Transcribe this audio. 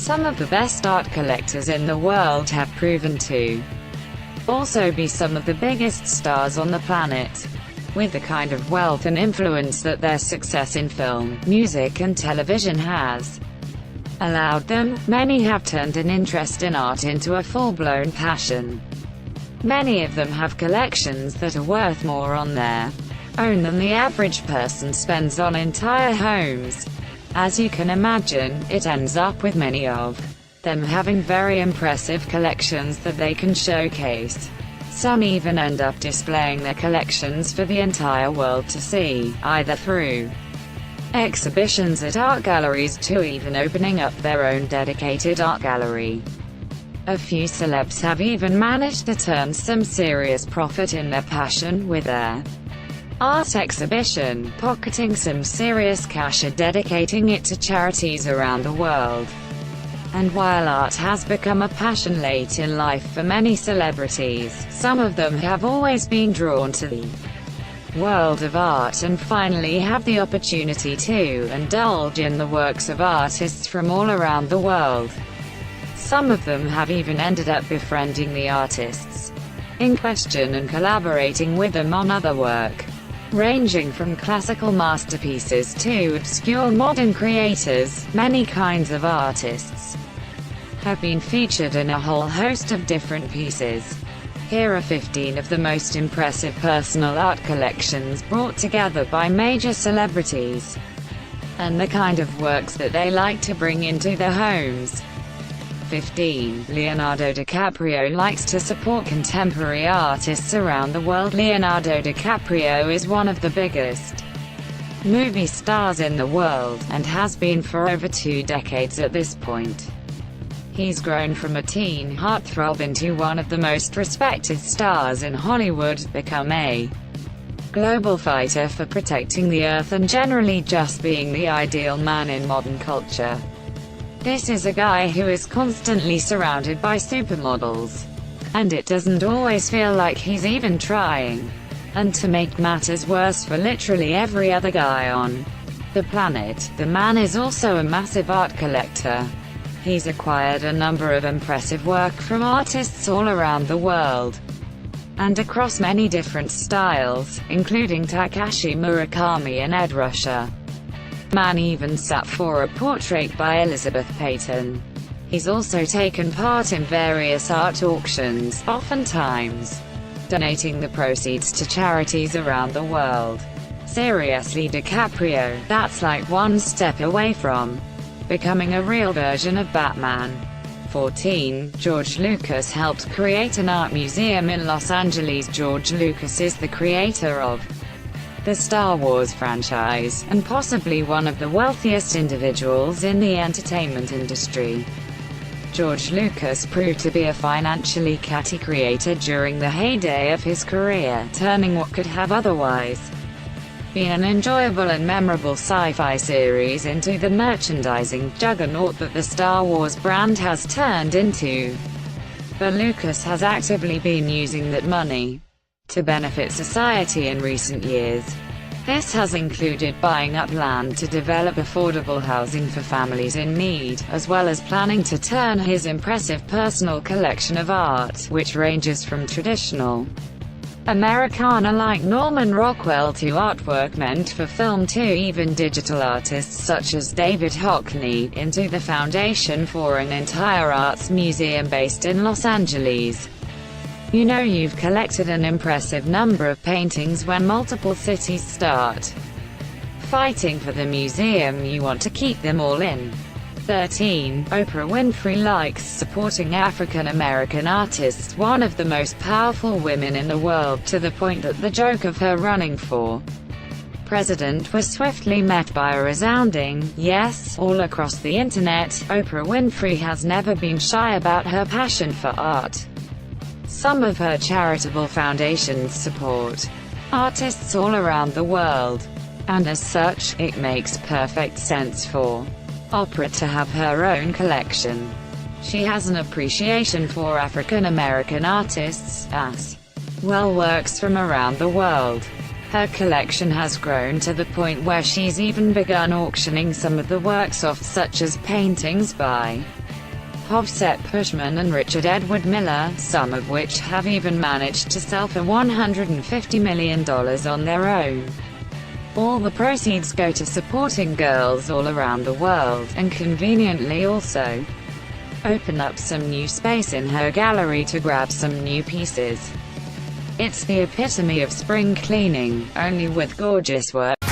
Some of the best art collectors in the world have proven to also be some of the biggest stars on the planet. With the kind of wealth and influence that their success in film, music and television has allowed them, many have turned an interest in art into a full-blown passion. Many of them have collections that are worth more on their own than the average person spends on entire homes. As you can imagine, it ends up with many of them having very impressive collections that they can showcase. Some even end up displaying their collections for the entire world to see, either through exhibitions at art galleries to even opening up their own dedicated art gallery. A few celebs have even managed to turn some serious profit in their passion with their art exhibition, pocketing some serious cash and dedicating it to charities around the world. And while art has become a passion late in life for many celebrities, some of them have always been drawn to the world of art and finally have the opportunity to indulge in the works of artists from all around the world. Some of them have even ended up befriending the artists in question and collaborating with them on other work, ranging from classical masterpieces to obscure modern creators. Many kinds of artists have been featured in a whole host of different pieces. Here are 15 of the most impressive personal art collections brought together by major celebrities, and the kind of works that they like to bring into their homes. 15. Leonardo DiCaprio likes to support contemporary artists around the world. Leonardo DiCaprio is one of the biggest movie stars in the world, and has been for over 2 decades at this point. He's grown from a teen heartthrob into one of the most respected stars in Hollywood, become a global fighter for protecting the earth and generally just being the ideal man in modern culture. This is a guy who is constantly surrounded by supermodels, and it doesn't always feel like he's even trying. And to make matters worse for literally every other guy on the planet, the man is also a massive art collector. He's acquired a number of impressive work from artists all around the world, and across many different styles, including Takashi Murakami and Ed Ruscha. Man even sat for a portrait by Elizabeth Peyton. He's also taken part in various art auctions, oftentimes donating the proceeds to charities around the world. Seriously, DiCaprio, that's like one step away from becoming a real version of Batman. 14. George Lucas helped create an art museum in Los Angeles. George Lucas is the creator of the Star Wars franchise, and possibly one of the wealthiest individuals in the entertainment industry. George Lucas proved to be a financially catty creator during the heyday of his career, turning what could have otherwise been an enjoyable and memorable sci-fi series into the merchandising juggernaut that the Star Wars brand has turned into. But Lucas has actively been using that money to benefit society in recent years. This has included buying up land to develop affordable housing for families in need, as well as planning to turn his impressive personal collection of art, which ranges from traditional Americana like Norman Rockwell to artwork meant for film to even digital artists such as David Hockney, into the foundation for an entire arts museum based in Los Angeles. You know you've collected an impressive number of paintings when multiple cities start fighting for the museum. You want to keep them all in. 13. Oprah Winfrey likes supporting African American artists, one of the most powerful women in the world, to the point that the joke of her running for president was swiftly met by a resounding yes all across the internet. Oprah Winfrey has never been shy about her passion for art. Some of her charitable foundations support artists all around the world, and as such, it makes perfect sense for Oprah to have her own collection. She has an appreciation for African American artists, as well works from around the world. Her collection has grown to the point where she's even begun auctioning some of the works off, such as paintings by Hovset Pushman and Richard Edward Miller, some of which have even managed to sell for $150 million on their own. All the proceeds go to supporting girls all around the world, and conveniently also open up some new space in her gallery to grab some new pieces. It's the epitome of spring cleaning, only with gorgeous work.